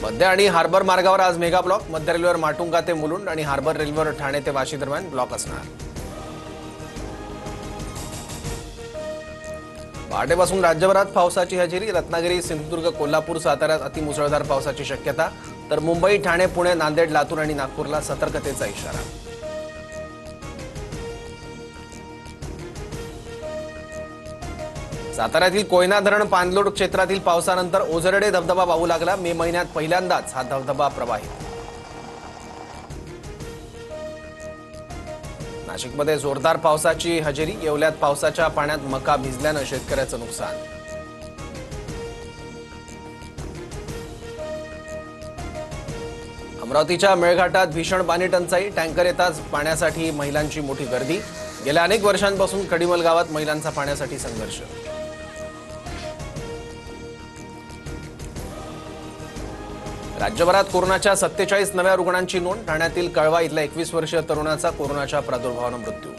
मध्य आणि हार्बर मार्गावर आज मेगा ब्लॉक. मध्य रेल्वेवर माटुंगा ते मुलुंड आणि हार्बर रेल्वेवर ठाणे ते वाशी दरम्यान ब्लॉक असणार. पहाटेपासून राज्यभरात पावसाची हजेरी. रत्नागिरी, सिंधुदुर्ग, कोल्हापूर, साताऱ्यात अतिमुसळधार पावसाची शक्यता. तर मुंबई, ठाणे, पुणे, नांदेड, लातूर आणि नागपूरला सतर्कतेचा इशारा. साताऱ्यातील कोयना धरण पाणलोट क्षेत्रातील पावसानंतर ओझरडे धबधबा वाहू लागला. मे महिन्यात पहिल्यांदाच हा धबधबा प्रवाहित. नाशिकमध्ये जोरदार पावसाची हजेरी. येवल्यात पावसाच्या पाण्यात मका भिजल्यानं शेतकऱ्याचं नुकसान. अमरावतीच्या मेळघाटात भीषण पाणी टंचाई. टँकर येताच पाण्यासाठी महिलांची मोठी गर्दी. गेल्या अनेक वर्षांपासून कडिमल गावात महिलांचा पाण्यासाठी संघर्ष. राज्यभरात कोरोनाच्या 47 नव्या रुग्णांची नोंद. ठाण्यातील कळवा इथल्या 21 वर्षीय तरुणाचा कोरोनाच्या प्रादुर्भावानं मृत्यू.